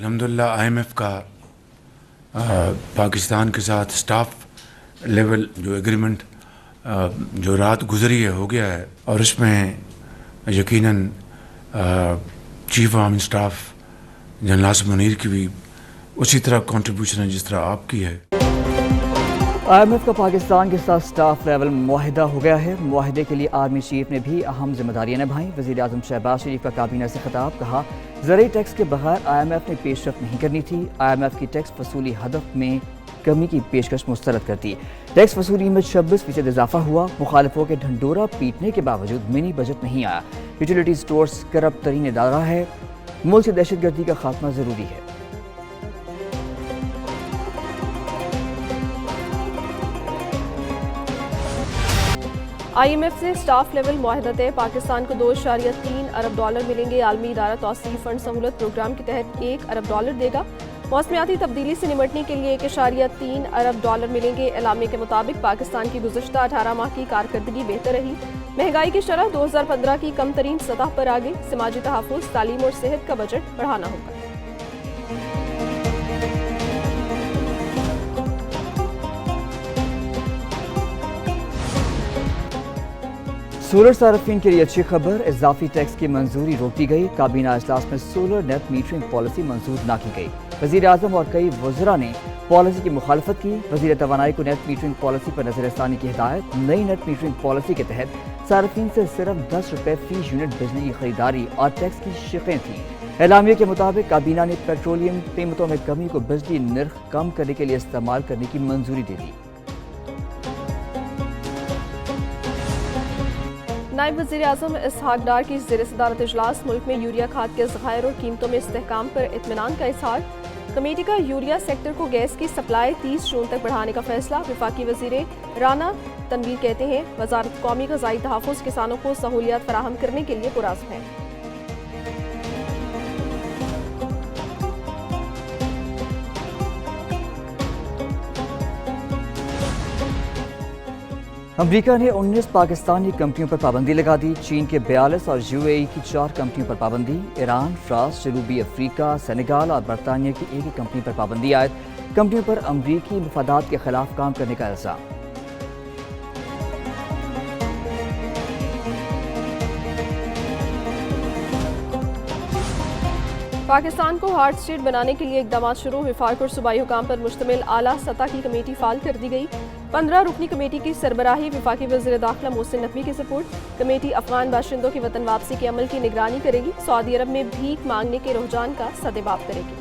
अल्हम्दुलिल्लाह IMF का पाकिस्तान के साथ स्टाफ लेवल जो एग्रीमेंट जो रात गुजरी है हो गया है, और इसमें यकीनन chief army staff general Asim Munir की भी उसी तरह कंट्रीब्यूशन है जिस तरह आपकी है। IMF का पाकिस्तान के साथ स्टाफ लेवल मुआहिदा हो गया है। मुआहिदे के लिए आर्मी चीफ ने भी अहम जिम्मेदारियां निभाई। वज़ीर आज़म शहबाज शरीफ का काबीना से खिताब, कहा ज़रूरी टैक्स के बगैर IMF ने पेशरफ नहीं करनी थी। IMF की टैक्स वसूली हदफ में कमी की पेशकश मुस्तरद कर दी। टैक्स वसूली में 26% इजाफा हुआ। मुखालिफों के ढंडोरा पीटने के बावजूद मिनी बजट नहीं आया। यूटिलिटी स्टोर्स करप्ट तरीन इदारा है। मुल्क से दहशतगर्दी का खात्मा जरूरी है। IMF से स्टाफ लेवल मुआहिदा तय, पाकिस्तान को $2.3 अरब मिलेंगे। आलमी इदारा तौसीफ फंड सहूलत प्रोग्राम के तहत $1 अरब देगा। मौसमियाती तब्दीली से निपटने के लिए $1.3 अरब मिलेंगे। एलामे के मुताबिक पाकिस्तान की गुज़श्ता 18 माह की कारकर्दगी बेहतर रही। महंगाई की शरह 2015 की कम तरीन सतह पर आ गई। समाजी तहफ़्फ़ुज़, तालीम और सेहत का बजट बढ़ाना होगा। सोलर सार्फिन के लिए अच्छी खबर, इजाफी टैक्स की मंजूरी रोक दी गई। काबीना इजलास में सोलर नेट मीटरिंग पॉलिसी मंजूर न की गई। वज़ीर आज़म और कई वज़रा ने पॉलिसी की मुखालफत की। वज़ीर तवानाई को नेट मीटरिंग पॉलिसी पर नजरसानी की हिदायत। नई नेट मीटरिंग पॉलिसी के तहत सार्फिन से सिर्फ ₹10 फी यूनिट बिजली की खरीदारी और टैक्स की शिकें थीं। एलामिया के मुताबिक काबीना ने पेट्रोलियम कीमतों में कमी को बिजली निर्ख कम करने के लिए इस्तेमाल करने की मंजूरी दे दी। नायब वज़ीर आज़म इसहाक डार की ज़ेर सदारत इजलास, मुल्क में यूरिया खाद के ज़खायर और कीमतों में इस्तेहकाम पर इत्मीनान का इज़हार। कमेटी का यूरिया सेक्टर को गैस की सप्लाई 30 जून तक बढ़ाने का फैसला। वफाकी वज़ीर राना तनवीर कहते हैं वज़ारत कौमी ग़ज़ाई तहफ़्फ़ुज़ किसानों को सहूलियात फराहम करने के लिए पुरअज़्म है। अमरीका ने 19 पाकिस्तानी कंपनियों पर पाबंदी लगा दी। चीन के 42 और UAE की 4 कंपनियों पर पाबंदी। ईरान, फ्रांस, जनूबी अफ्रीका, सेनेगाल और बरतानिया की एक ही कंपनी पर पाबंदी आयद। कंपनियों पर अमरीकी मफादात के खिलाफ काम करने का इल्जाम। पाकिस्तान को हार्ड स्टेट बनाने के लिए इकदाम शुरू। विफाक और सूबाई हुकाम पर मुश्तमिल आला सतह की कमेटी फाल कर दी गई। 15 रुकनी कमेटी की सरबराही विफाकी वज़ीर दाखिला मोहसिन नकवी के सपोर्ट। कमेटी अफगान बाशिंदों की वतन वापसी के अमल की निगरानी करेगी। सऊदी अरब में भीख मांगने के रुझान का सदेबाप करेगी।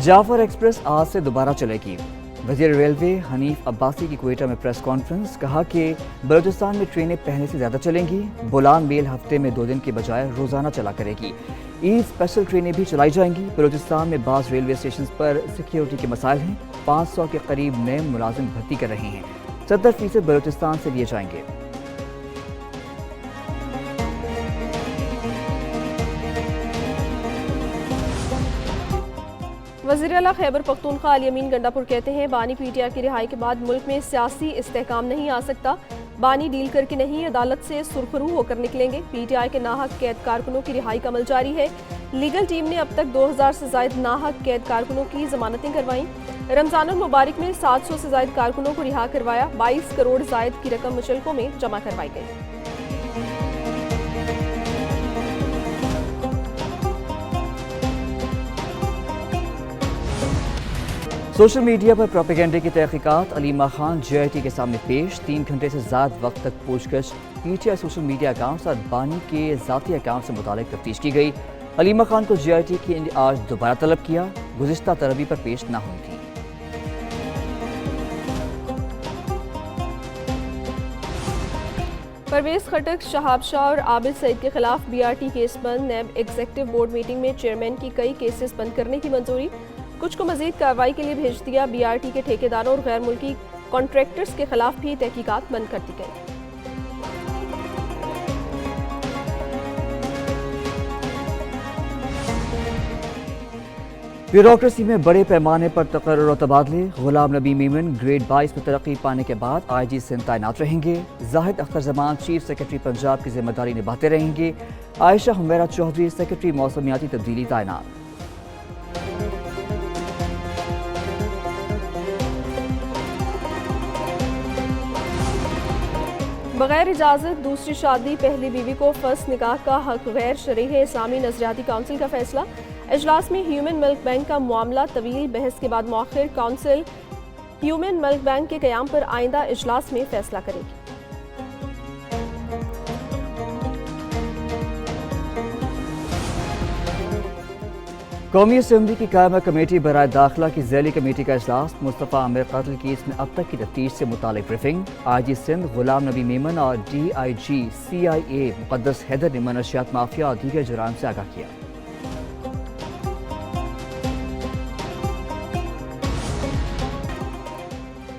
जाफर एक्सप्रेस आज से दोबारा चलेगी। वज़ीर रेलवे हनीफ अब्बासी की क्वेटा में प्रेस कॉन्फ्रेंस, कहा कि बलूचिस्तान में ट्रेनें पहले से ज़्यादा चलेंगी। बोलान मेल हफ्ते में 2 दिन के बजाय रोज़ाना चला करेगी। ईद स्पेशल ट्रेनें भी चलाई जाएंगी। बलूचिस्तान में बाज़ रेलवे स्टेशन पर सिक्योरिटी के मसाइल हैं। 500 के करीब नए मुलाजिम भर्ती कर रहे हैं। 70% बलूचिस्तान से लिए जाएंगे। वज़ीर आला खैबर पख्तूनख्वा अली अमीन गंडापुर कहते हैं बानी PTI की रिहाई के बाद मुल्क में सियासी इस्तेहकाम नहीं आ सकता। बानी डील करके नहीं, अदालत से सुरखरू होकर निकलेंगे। PTI के नाहक कैद कारकुनों की रिहाई का अमल जारी है। लीगल टीम ने अब तक 2000 से ज्यादा नाहक कैद कारकुनों की जमानतें करवाई। रमजानुल मुबारक में 700 से ज्यादा कारकुनों को रिहा करवाया। 22 करोड़ जायद की रकम मुचलकों में जमा करवाई गई। सोशल मीडिया पर प्रोपेगेंडे की तहकीकात, अलीमा खान JIT के सामने पेश। 3 घंटे से ज़्यादा वक्त तक पूछगछ। PTI सोशल मीडिया अकाउंट्स और बानी के ज़ाती अकाउंट से मुतालिक तफ्तीश की गई। अलीमा खान को JIT की आज दोबारा तलब किया। गुज़िश्ता तरवी पर पेश न हुई थी। परवेज खटक, शहाब शाह और आबिद सईद के खिलाफ BRT केस बंद। नैब एग्जीक्यूटिव बोर्ड मीटिंग में चेयरमैन की कई केसेस बंद करने की मंजूरी। कुछ को मजीद कार्रवाई के लिए भेज दिया। BRT के ठेकेदारों और गैर मुल्की कॉन्ट्रैक्टर्स के खिलाफ भी तहकीकात बंद कर दी गई। ब्यूरोक्रेसी में बड़े पैमाने पर तकर्रुर और तबादले। गुलाम नबी मेमन ग्रेड 22 में तरक्की पाने के बाद IG सिंध तैनात रहेंगे। जाहिद अख्तर जमान चीफ सेक्रेटरी पंजाब की जिम्मेदारी निभाते रहेंगे। आयशा हुमैरा चौधरी सेक्रेटरी मौसमियाती तब्दीली तैनात। बगैर इजाज़त दूसरी शादी पहली बीवी को फर्स्ट निकाह का हक गैर शरई इस्लामी नजरियाती काउंसिल का फैसला। इजलास में ह्यूमन मिल्क बैंक का मामला तवील बहस के बाद मौखिर काउंसिल ह्यूमन मिल्क बैंक के क़याम पर आइंदा इजलास में फैसला करेगी। कौमी असम्बली की कायमा कमेटी बराए दाखिला की ज़ैली कमेटी का इजलास। मुस्तफ़ा आमिर कत्ल केस में अब तक की तफ्तीश से मुतालिक ब्रीफिंग। IG सिंध गुलाम नबी मेमन और DIG CIA मुक़द्दस हैदर ने मनशियात माफिया और दीगर जुराम से आगाह किया।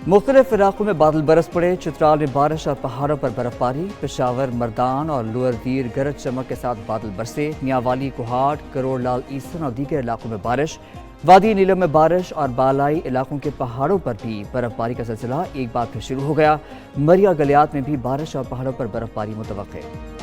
मुख्तलिफ इलाकों में बादल बरस पड़े। चित्राल में बारिश और पहाड़ों पर बर्फबारी। पेशावर, मर्दान और लोअर दीर गरज चमक के साथ बादल बरसे। मियांवाली, कोहाट, करोड़ लाल ईसन और दीगर इलाकों में बारिश। वादी नीलम में बारिश और बालाई इलाकों के पहाड़ों पर भी बर्फबारी का सिलसिला एक बार फिर शुरू हो गया। मरिया गलियात में भी बारिश और पहाड़ों पर बर्फबारी मुतवक्के।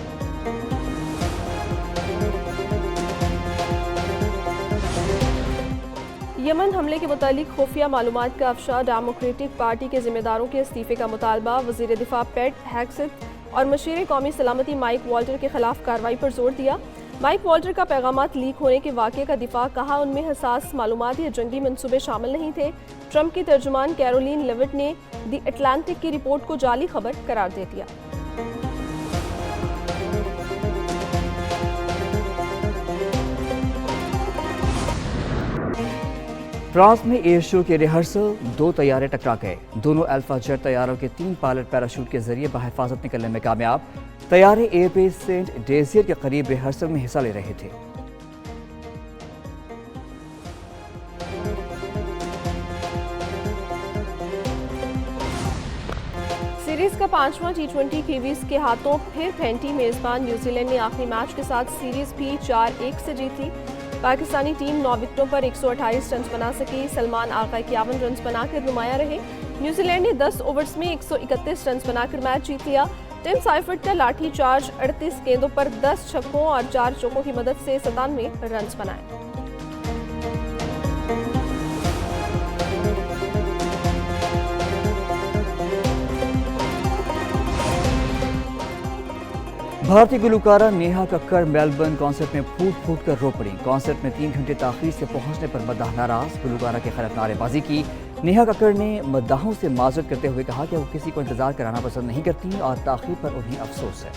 यमन हमले के मुतालिक खुफिया मालूमात का अफशा। डेमोक्रेटिक पार्टी के जिम्मेदारों के इस्तीफे का मुतालबा। वज़ीर दिफा पेट हेग्सेथ और मशीर कौमी सलामती माइक वॉल्टर के खिलाफ कार्रवाई पर जोर दिया। माइक वॉल्टर का पैगामात लीक होने के वाक़े का दिफा। कहा उनमें हसास मालूमात या जंगी मंसूबे शामिल नहीं थे। ट्रंप की तर्जुमान कैरोलिन लेविट ने द अटलांटिक की रिपोर्ट को जाली खबर करार दे दिया। फ्रांस में एयर शो के रिहर्सल। 2 तैयारे टकरा गए। दोनों अल्फा जेट तैयारों के 3 पायलट पैराशूट के जरिए बहिफाजत निकलने में कामयाब। तैयारे एयरबेस सेंट डेजियर के करीब रिहर्सल में हिस्सा ले रहे थे। सीरीज का 5वां T20 कीवीज के हाथों फिर फैंटी। मेजबान न्यूजीलैंड ने आखिरी मैच के साथ सीरीज भी 4-1 से जीत ली। पाकिस्तानी टीम 9 विकेटों पर 128 रन बना सकी। सलमान आगा 51 रन बनाकर नुमाया रहे। न्यूजीलैंड ने 10 ओवर्स में 131 रन बनाकर मैच जीत लिया। टिम साइफर्ट का लाठी चार्ज 38 गेंदों पर 10 छक्कों और 4 चौकों की मदद से 97 रन बनाए। भारतीय गुलकारा नेहा कक्कड़ मेलबर्न कॉन्सर्ट में फूट फूट कर रो पड़ी। कॉन्सर्ट में 3 घंटे ताखीर से पहुंचने पर मद्दाह नाराज। गुलकारा के खिलाफ नारेबाजी की। नेहा कक्कड़ ने मद्दाहों से माजरत करते हुए कहा कि वो किसी को इंतजार कराना पसंद नहीं करती और ताखीर पर उन्हें अफसोस है।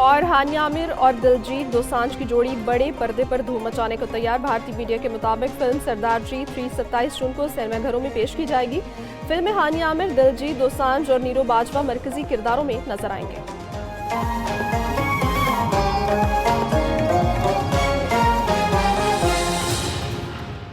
और हानिया आमिर और दिलजीत दोसांझ की जोड़ी बड़े पर्दे पर धूम मचाने को तैयार। भारतीय मीडिया के मुताबिक फिल्म सरदार जी 3 27 जून को सिनेमाघरों में पेश की जाएगी। फिल्म में हानिया आमिर, दिलजीत दोसांझ और नीरू बाजवा मरकजी किरदारों में नजर आएंगे।